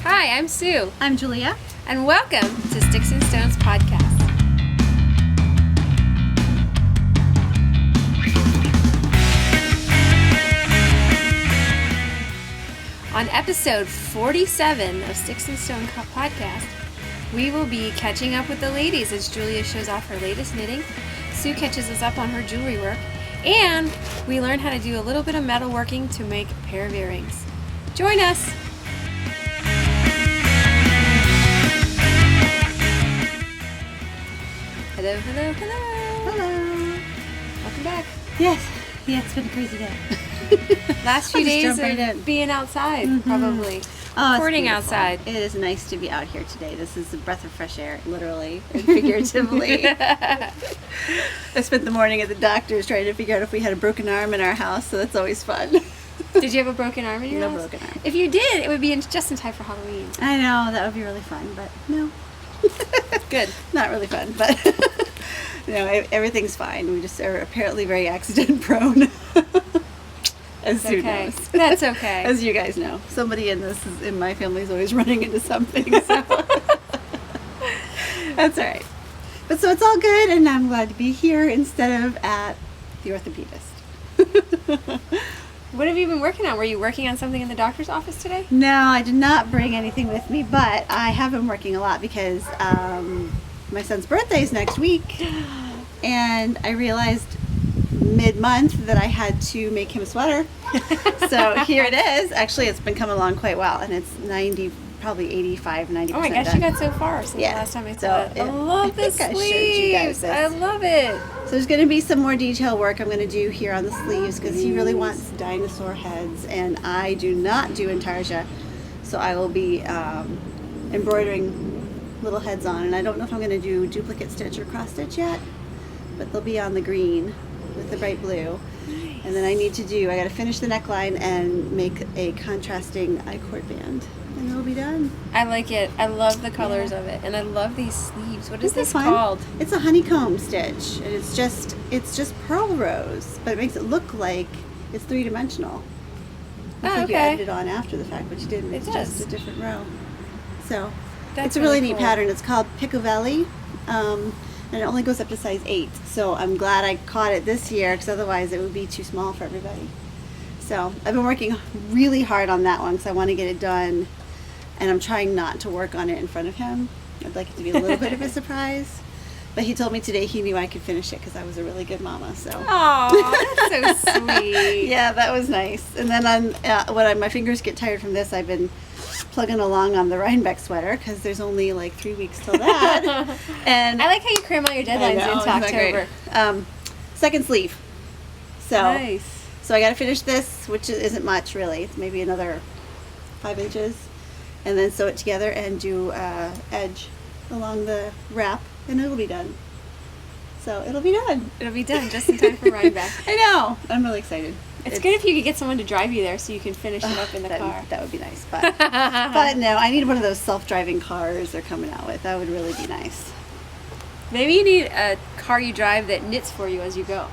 Hi, I'm Sue. I'm Julia. And welcome to Sticks and Stones Podcast. On episode 47 of Sticks and Stone Podcast, we will be catching up with the ladies as Julia shows off her latest knitting, Sue catches us up on her jewelry work, and we learn how to do a little bit of metalworking to make a pair of earrings. Join us! Hello, hello, hello! Hello. Welcome back. Yes. Yeah, it's been a crazy day. Last few I'll just days jump right of in. being outside, probably. Oh, Recording it's beautiful. outside. It is nice to be out here today. This is a breath of fresh air, literally and figuratively. I spent the morning at the doctor's trying to figure out if we had a broken arm in our house, so that's always fun. Did you have a broken arm in your No house? broken arm. If you did, it would be just in time for Halloween. I know, that would be really fun, but no. Good. Not really fun, but everything's fine. We just are apparently very accident prone. As Sue Okay. knows. That's okay. As you guys know. Somebody in my family is always running into something. So. That's all right. But so it's all good, and I'm glad to be here instead of at the orthopedist. What have you been working on? Were you working on something in the doctor's office today? No, I did not bring anything with me, but I have been working a lot because my son's birthday is next week, and I realized mid-month that I had to make him a sweater. So here it is. Actually, it's been coming along quite well, and it's 90, probably 85, 90% Oh my gosh, done. you got so far since the last time I saw it. I love the I think I showed you guys sleeves. this. I love it. So there's going to be some more detail work I'm going to do here on the sleeves because he really wants dinosaur heads, and I do not do intarsia, so I will be embroidering little heads on, and I don't know if I'm going to do duplicate stitch or cross stitch yet, but they'll be on the green with the bright blue. Nice. And then I got to finish the neckline and make a contrasting I-cord band, and it'll be done. I like it. I love the colors Yeah. of it, and I love these sleeves. What is Isn't it this fun? called? It's a honeycomb stitch, and it's just pearl rows, but it makes it look like it's three-dimensional. I think you added it on after the fact, but you didn't. It's just a different row. So That's it's a really neat cool. pattern. It's called Picovelli, and it only goes up to size 8. So I'm glad I caught it this year because otherwise it would be too small for everybody. So I've been working really hard on that one because I want to get it done, and I'm trying not to work on it in front of him. I'd like it to be a little bit of a surprise. But he told me today he knew I could finish it because I was a really good mama. So. Aw, that's so sweet. Yeah, that was nice. And then when my fingers get tired from this, I've been plugging along on the Rhinebeck sweater because there's only like 3 weeks till that. And I like how you cram all your deadlines into isn't that October. great? Second sleeve. So, Nice. So I got to finish this, which isn't much really. It's maybe another 5 inches, and then sew it together and do edge along the wrap, and it'll be done. So it'll be done. It'll be done just in time for Rhinebeck. I know. I'm really excited. It's good if you could get someone to drive you there so you can finish it up in the car. That would be nice. But but no, I need one of those self-driving cars they're coming out with. That would really be nice. Maybe you need a car you drive that knits for you as you go.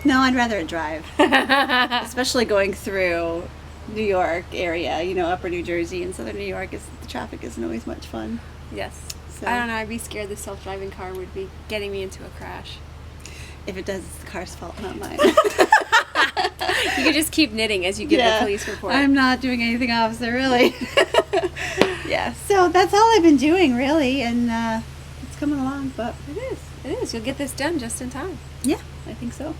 No, I'd rather it drive. Especially going through New York area, Upper New Jersey and Southern New York. The traffic isn't always much fun. Yes. So. I don't know. I'd be scared the self-driving car would be getting me into a crash. If it does, it's the car's fault, not mine. You could just keep knitting as you get the police report. I'm not doing anything, officer, really. Yeah, so that's all I've been doing, really, and it's coming along, but It is. It is. You'll get this done just in time. yeah, I think so.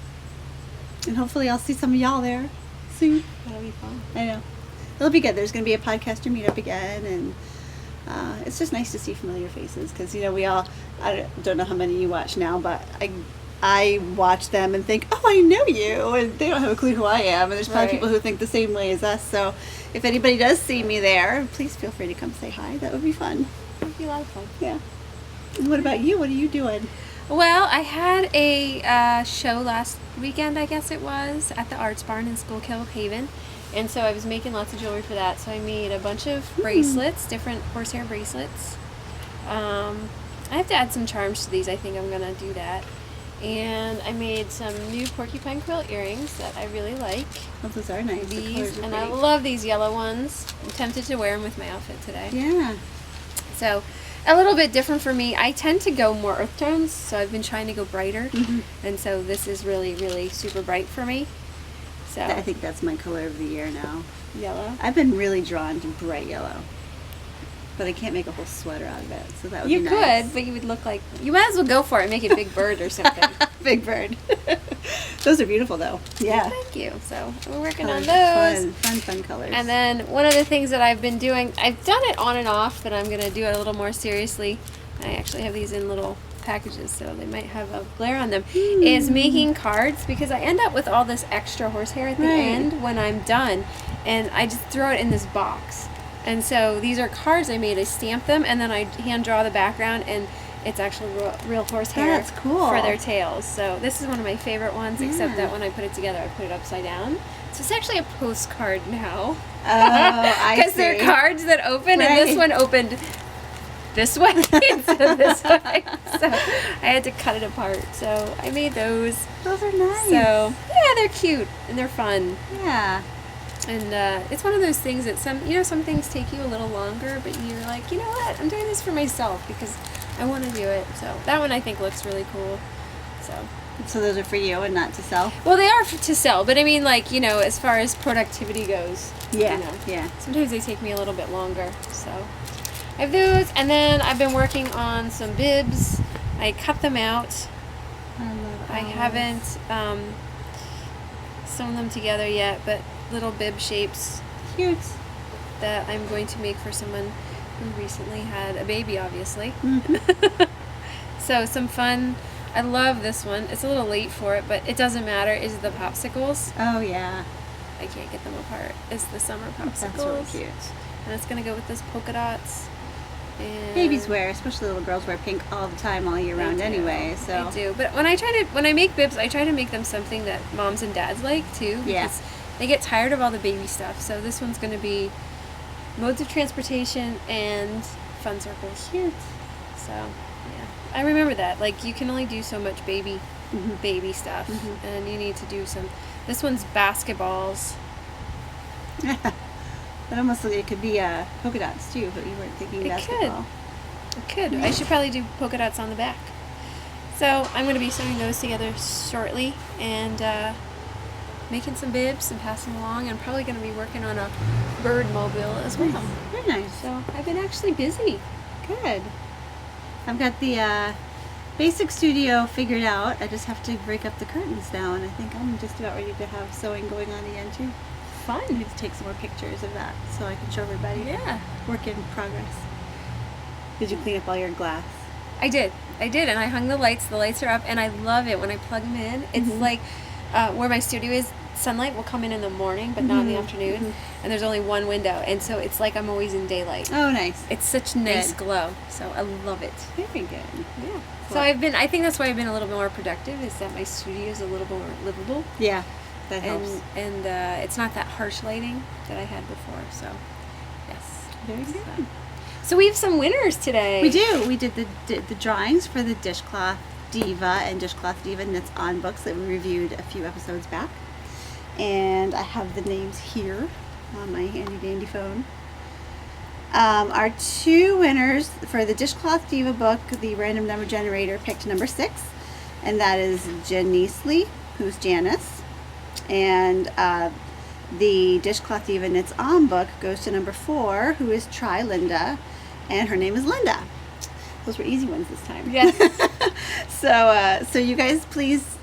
And hopefully I'll see some of y'all there soon. That'll be fun. I know. It'll be good. There's going to be a podcaster meetup again, and it's just nice to see familiar faces because, I don't know how many you watch now, but I watch them and think, oh, I know you, and they don't have a clue who I am, and there's probably people who think the same way as us, so if anybody does see me there, please feel free to come say hi. That would be fun. It would be a lot of fun. Yeah. And what about you? What are you doing? Well, I had a show last weekend, I guess it was, at the Arts Barn in Schuylkill Haven. And so I was making lots of jewelry for that. So I made a bunch of bracelets, different horsehair bracelets. I have to add some charms to these. I think I'm going to do that. And I made some new porcupine quill earrings that I really like. Oh, those are nice. The These, colors are and I pretty. love these yellow ones. I'm tempted to wear them with my outfit today. Yeah. So, a little bit different for me. I tend to go more earth tones, so I've been trying to go brighter. And so this is really, really super bright for me. So I think that's my color of the year now. yellow. I've been really drawn to bright yellow. But I can't make a whole sweater out of it, so that would You be could, nice. but you would look like, you might as well go for it and make it Big Bird or something. Big Bird. Those are beautiful, though. Yeah. Thank you. So we're working on Colors are those. fun colors. And then one of the things that I've been doing, I've done it on and off, but I'm going to do it a little more seriously. I actually have these in little packages, so they might have a glare on them, is making cards, because I end up with all this extra horsehair at the end when I'm done, and I just throw it in this box. And so these are cards I made. I stamp them, and then I hand draw the background, and it's actually real horsehair. That's cool. For their tails. So this is one of my favorite ones, except that when I put it together, I put it upside down. So it's actually a postcard now. Oh, I see. Because they're cards that open, and this one opened this way instead of this way. So I had to cut it apart. So I made those. Those are nice. So yeah, they're cute and they're fun. Yeah. And it's one of those things that some things take you a little longer, but you're like, you know what? I'm doing this for myself because I want to do it. So that one I think looks really cool. So those are for you and not to sell? Well, they are to sell, but I mean, like, as far as productivity goes, Yeah. Yeah. sometimes they take me a little bit longer. So I have those, and then I've been working on some bibs. I cut them out. I haven't sewn them together yet, but little bib shapes. Cute. That I'm going to make for someone who recently had a baby, obviously. So some fun. I love this one. It's a little late for it, but it doesn't matter. Is the popsicles. Oh, yeah. I can't get them apart. It's the summer popsicles. That's really cute. And it's going to go with those polka dots. And Babies wear, especially little girls, wear pink all the time, all year round anyway. So I do. But when I make bibs, I try to make them something that moms and dads like, too. Yeah. Because they get tired of all the baby stuff. So this one's going to be modes of transportation and fun circles. Cute. So, yeah. I remember that. Like, you can only do so much baby stuff. And you need to do some... This one's basketballs. That almost like it could be polka dots, too, but you weren't thinking basketball. It could. I should probably do polka dots on the back. So, I'm going to be sewing those together shortly. And, making some bibs and passing along. I'm probably going to be working on a bird mobile as well. Nice. Very nice. So I've been actually busy. Good. I've got the basic studio figured out. I just have to break up the curtains now, and I think I'm just about ready to have sewing going on again too. Fun. I need to take some more pictures of that so I can show everybody. Yeah. Work in progress. Did you clean up all your glass? I did, and I hung the lights. The lights are up, and I love it when I plug them in. It's like where my studio is. Sunlight will come in the morning, but not in the afternoon, and there's only one window, and so it's like I'm always in daylight. Oh, nice. It's such nice glow, so I love it. Very good. Yeah. Cool. So I think that's why I've been a little bit more productive, is that my studio is a little bit more livable. Yeah, that helps. And it's not that harsh lighting that I had before, so yes. Very good. So we have some winners today. We do. We did the drawings for the Dishcloth Diva and Dishcloth Diva Knits On books that we reviewed a few episodes back. And I have the names here on my handy dandy phone. Our two winners for the Dishcloth Diva book, the random number generator picked number 6, and that is Janice Lee, who's Janice. And the Dishcloth Diva Knits On book goes to number 4, who is Try Linda, and her name is Linda. Those were easy ones this time. Yes. So you guys please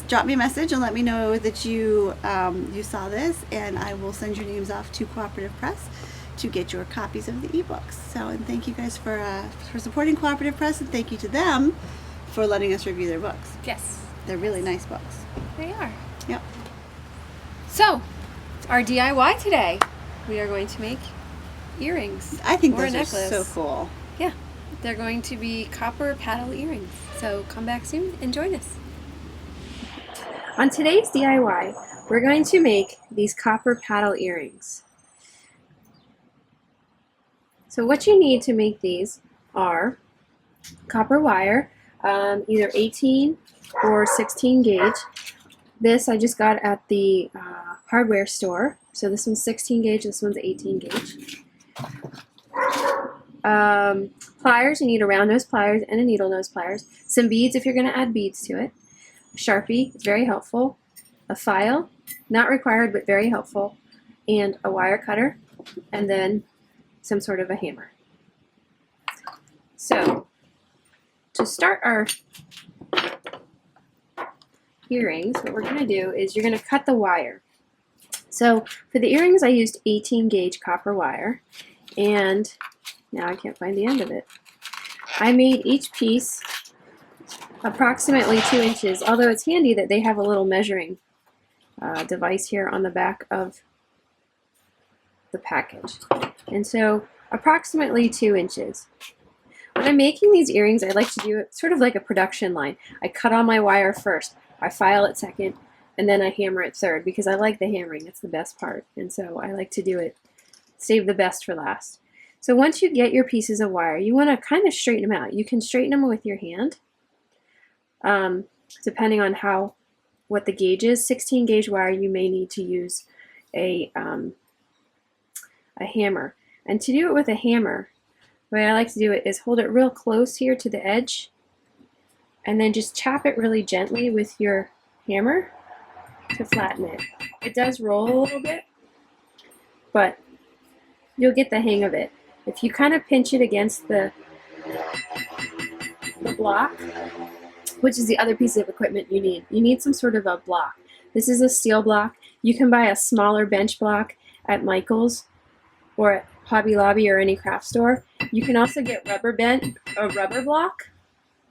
drop me a message and let me know that you saw this, and I will send your names off to Cooperative Press to get your copies of the ebooks. So, and thank you guys for supporting Cooperative Press, and thank you to them for letting us review their books. Yes. They're really nice books. They are. Yep. So, our DIY today, we are going to make earrings. I think or those a necklace. are so cool. Yeah. They're going to be copper paddle earrings. So come back soon and join us. On today's DIY, we're going to make these copper paddle earrings. So what you need to make these are copper wire. either 18 or 16 gauge. This I just got at the hardware store. So this one's 16 gauge, this one's 18 gauge. Pliers, you need a round nose pliers and a needle nose pliers. Some beads if you're going to add beads to it. A Sharpie, it's very helpful. A file, not required but very helpful. And a wire cutter, and then some sort of a hammer. So, to start our earrings, what we're going to do is you're going to cut the wire. So, for the earrings I used 18 gauge copper wire, and now I can't find the end of it. I made each piece approximately 2 inches, although it's handy that they have a little measuring device here on the back of the package. And so approximately 2 inches. When I'm making these earrings, I like to do it sort of like a production line. I cut all my wire first, I file it second, and then I hammer it third because I like the hammering. It's the best part. And so I like to do it, save the best for last. So once you get your pieces of wire, you want to kind of straighten them out. You can straighten them with your hand, depending on what the gauge is. 16 gauge wire, you may need to use a hammer. And to do it with a hammer, the way I like to do it is hold it real close here to the edge and then just chop it really gently with your hammer to flatten it. It does roll a little bit, but you'll get the hang of it. If you kind of pinch it against the block, which is the other piece of equipment you need some sort of a block. This is a steel block. You can buy a smaller bench block at Michael's or at Hobby Lobby or any craft store. You can also get a rubber block,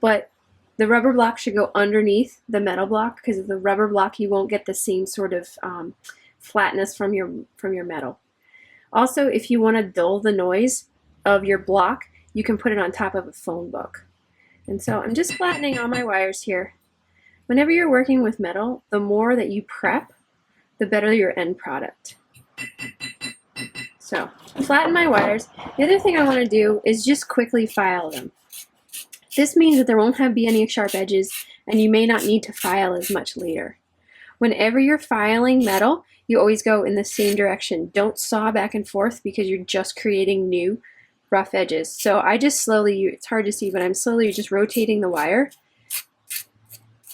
but the rubber block should go underneath the metal block because of the rubber block you won't get the same sort of flatness from your metal. Also, if you want to dull the noise of your block, you can put it on top of a phone book. And so I'm just flattening all my wires here. Whenever you're working with metal, the more that you prep, the better your end product. So, flatten my wires. The other thing I want to do is just quickly file them. This means that there won't be any sharp edges, and you may not need to file as much later. Whenever you're filing metal, you always go in the same direction. Don't saw back and forth because you're just creating new rough edges. So I just slowly, it's hard to see, but I'm slowly just rotating the wire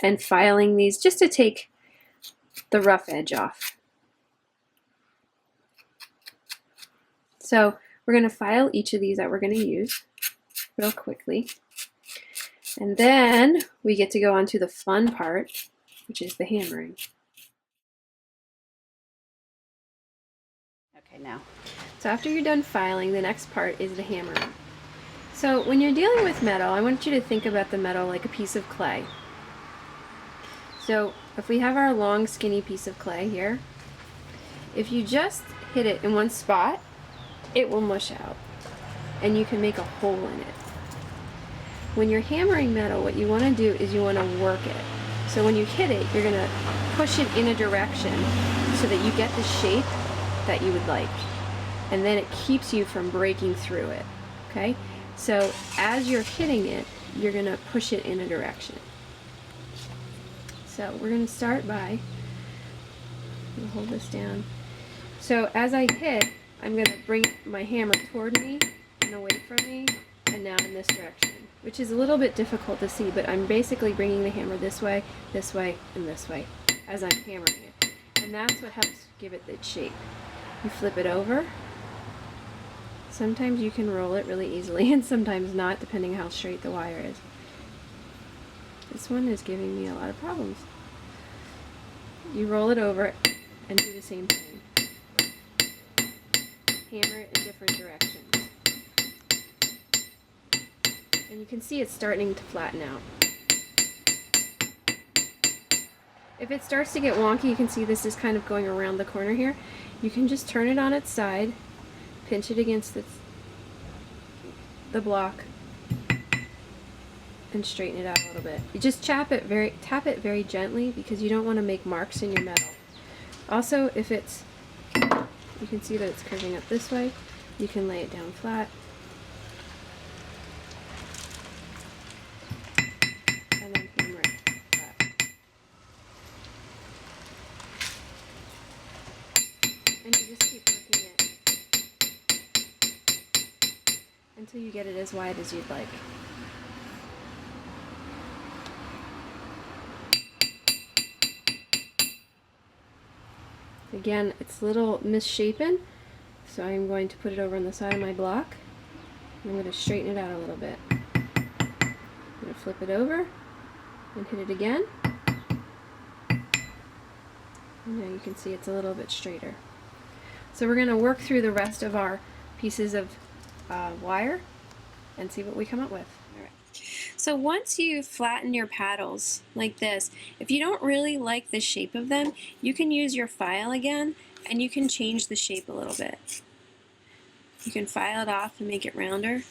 and filing these just to take the rough edge off. So we're going to file each of these that we're going to use real quickly. And then we get to go on to the fun part, which is the hammering. Okay, now. So after you're done filing, the next part is the hammering. So when you're dealing with metal, I want you to think about the metal like a piece of clay. So if we have our long skinny piece of clay here, if you just hit it in one spot, it will mush out and you can make a hole in it. When you're hammering metal, what you want to do is you want to work it. So when you hit it, you're going to push it in a direction so that you get the shape that you would like. And then it keeps you from breaking through it. Okay? So as you're hitting it, you're going to push it in a direction. So we're going to start by, hold this down. So as I hit, I'm going to bring my hammer toward me and away from me, and now in this direction, which is a little bit difficult to see, but I'm basically bringing the hammer this way, and this way as I'm hammering it. And that's what helps give it its shape. You flip it over. Sometimes you can roll it really easily, and sometimes not, depending how straight the wire is. This one is giving me a lot of problems. You roll it over and do the same thing. Hammer it in different directions. And you can see it's starting to flatten out. If it starts to get wonky, you can see this is kind of going around the corner here. You can just turn it on its side, pinch it against the block, and straighten it out a little bit. You just tap it very gently because you don't want to make marks in your metal. Also, if it's, you can see that it's curving up this way, you can lay it down flat. until you get it as wide as you'd like. Again, it's a little misshapen, so I'm going to put it over on the side of my block. I'm going to straighten it out a little bit. I'm going to flip it over and hit it again. And now you can see it's a little bit straighter. So we're going to work through the rest of our pieces of wire and see what we come up with. All right. So once you flatten your paddles like this, if you don't really like the shape of them, you can use your file again and you can change the shape a little bit. You can file it off and make it rounder.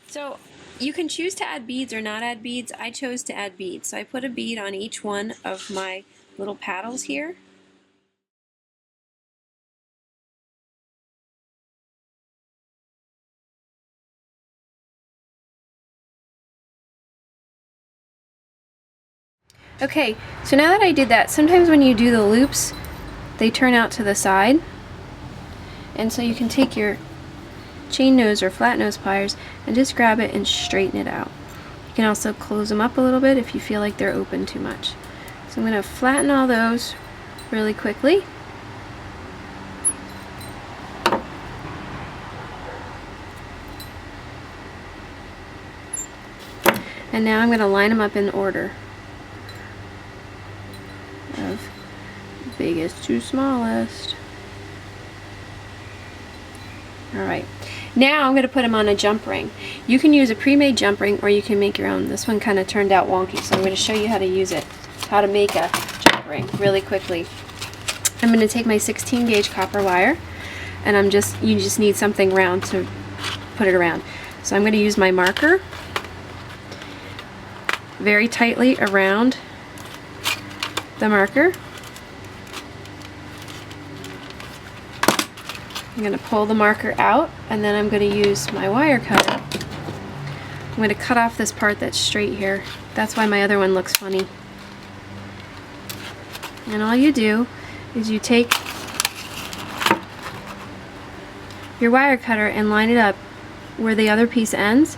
So you can choose to add beads or not add beads. I chose to add beads. So I put a bead on each one of my little paddles here. Okay, so now that I did that, sometimes when you do the loops, they turn out to the side. And so you can take your chain nose or flat nose pliers and just grab it and straighten it out. You can also close them up a little bit if you feel like they're open too much. So I'm going to flatten all those really quickly. And now I'm going to line them up in order of biggest to smallest. Alright, now I'm going to put them on a jump ring. You can use a pre-made jump ring or you can make your own. This one kind of turned out wonky, so I'm going to show you how to use it, how to make a jump ring really quickly. I'm going to take my 16 gauge copper wire and you just need something round to put it around. So I'm going to use my marker very tightly around the marker. I'm going to pull the marker out and then I'm going to use my wire cutter. I'm going to cut off this part that's straight here. That's why my other one looks funny. And all you do is you take your wire cutter and line it up where the other piece ends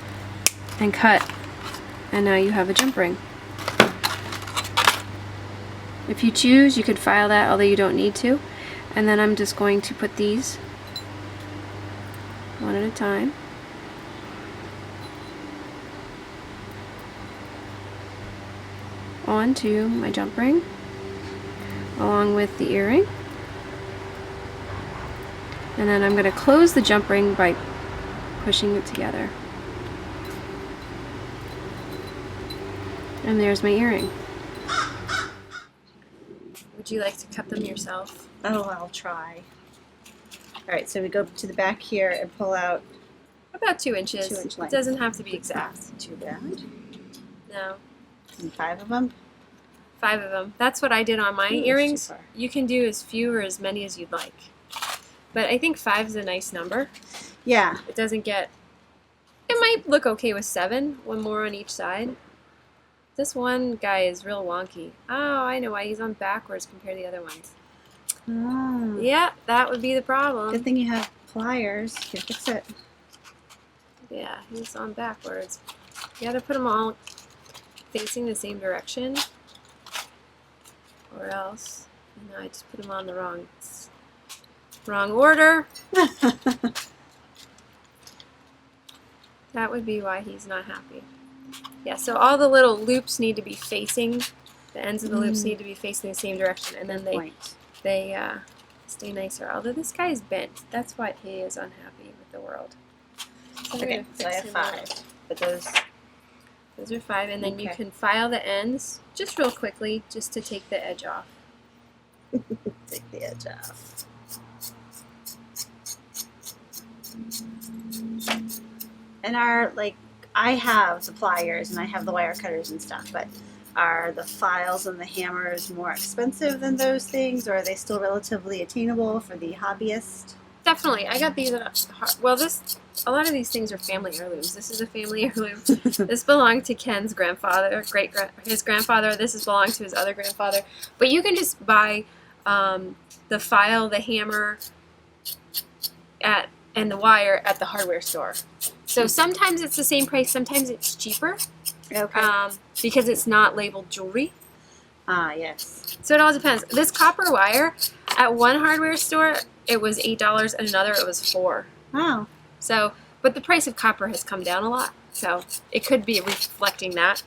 and cut. And now you have a jump ring. If you choose, you could file that, although you don't need to. And then I'm just going to put these one at a time. Onto my jump ring, along with the earring. And then I'm going to close the jump ring by pushing it together. And there's my earring. Would you like to cut them yourself? Oh, I'll try. Alright, so we go to the back here and pull out about 2 inches. 2 inch It length. doesn't have to be exact. Too bad. No. And 5 of them? 5 of them. That's what I did on my Ooh, that's earrings. too far. You can do as few or as many as you'd like. But I think 5 is a nice number. Yeah. It doesn't get... It might look okay with 7, one more on each side. This one guy is real wonky. Oh, I know why. He's on backwards compared to the other ones. Oh. Yeah, that would be the problem. Good thing you have pliers. Here, fix it. Yeah, he's on backwards. You gotta put them all facing the same direction, or else. No, I just put them on the wrong order. That would be why he's not happy. Yeah, so all the little loops need to be facing. The ends of the loops need to be facing the same direction, and then they stay nicer. Although this guy is bent, that's why he is unhappy with the world. So Okay, so I have 5. But those are 5, and then you Okay. can file the ends just real quickly, just to take the edge off. take the edge off. And I have the pliers and I have the wire cutters and stuff, but are the files and the hammers more expensive than those things, or are they still relatively attainable for the hobbyist? Definitely. I got these at a lot of these things are family heirlooms. This is a family heirloom. This belonged to Ken's grandfather, his grandfather. This has belonged to his other grandfather. But you can just buy the file, the hammer at and the wire at the hardware store. So sometimes it's the same price, sometimes it's cheaper. Okay. Because it's not labeled jewelry. Ah, yes. So it all depends. This copper wire, at one hardware store, it was $8, and another it was $4. Wow. So, but the price of copper has come down a lot, so it could be reflecting that.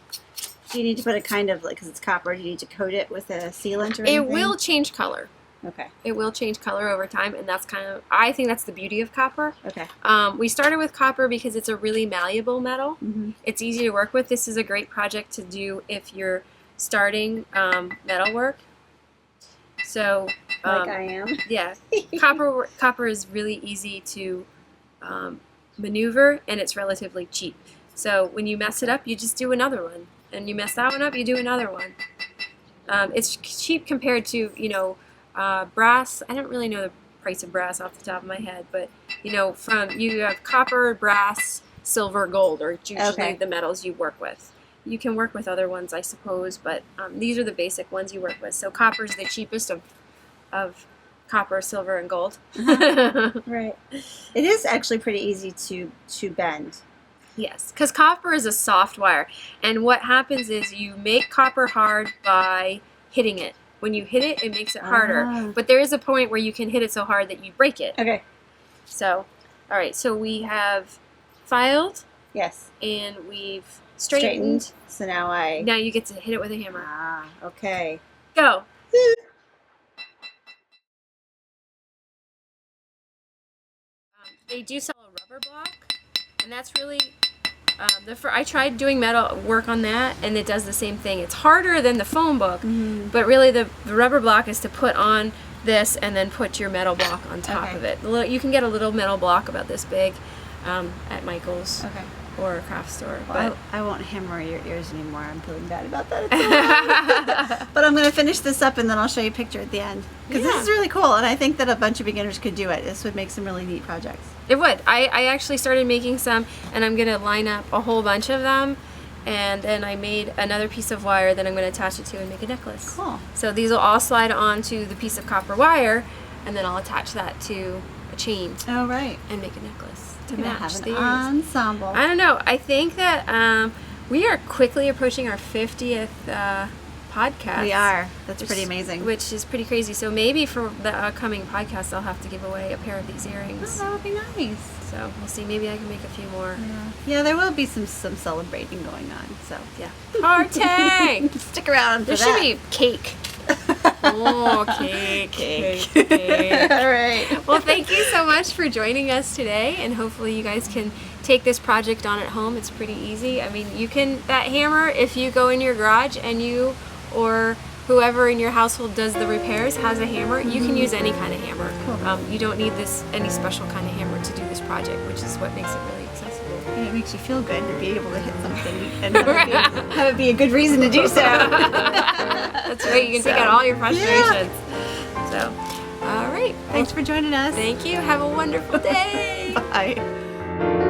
Do you need to put a kind of, like, because it's copper, do you need to coat it with a sealant or anything? It will change color. Okay. It will change color over time, and that's kind of, I think that's the beauty of copper. Okay. We started with copper because it's a really malleable metal. Mm-hmm. It's easy to work with. This is a great project to do if you're starting metal work. So, Like I am. yeah, copper is really easy to maneuver, and it's relatively cheap. So when you mess it up, you just do another one, and you mess that one up, you do another one. It's cheap compared to, you know, brass. I don't really know the price of brass off the top of my head, but you know, you have copper, brass, silver, gold, or usually the metals you work with. You can work with other ones, I suppose, but these are the basic ones you work with. So copper is the cheapest of copper, silver, and gold. Right. It is actually pretty easy to bend. Yes, because copper is a soft wire, and what happens is you make copper hard by hitting it. When you hit it, it makes it harder. But there is a point where you can hit it so hard that you break it. Okay. So, all right, so we have filed. Yes. And we've straightened. So now Now you get to hit it with a hammer. Ah, okay. Go. They do sell a rubber block, and that's really I tried doing metal work on that, and it does the same thing. It's harder than the foam book, but really the rubber block is to put on this and then put your metal block on top of it. You can get a little metal block about this big at Michael's or a craft store. Well, but I won't hammer your ears anymore. I'm feeling bad about that. It's so long. But I'm going to finish this up, and then I'll show you a picture at the end. Because this is really cool, and I think that a bunch of beginners could do it. This would make some really neat projects. It would. I actually started making some, and I'm going to line up a whole bunch of them. And then I made another piece of wire that I'm going to attach it to and make a necklace. Cool. So these will all slide onto the piece of copper wire, and then I'll attach that to a chain. Oh, right. And make a necklace to You're match have the an ensemble. I don't know. I think that we are quickly approaching our 50th podcast. We are. That's pretty amazing. Which is pretty crazy. So maybe for the upcoming podcast, I'll have to give away a pair of these earrings. Oh, that would be nice. So we'll see. Maybe I can make a few more. Yeah, there will be some celebrating going on. So yeah, party! Stick around for there that. should be cake. Oh, cake. All right. Well, thank you so much for joining us today, and hopefully you guys can take this project on at home. It's pretty easy. I mean, you can, that hammer, if you go in your garage and you or whoever in your household does the repairs has a hammer, you can use any kind of hammer. Cool. You don't need any special kind of hammer to do this project, which is what makes it really accessible. And it makes you feel good to be able to hit something and have it be a good reason to do so. That's right. You can take out all your frustrations. Yeah. So, all right. Thanks for joining us. Thank you. Have a wonderful day. Bye.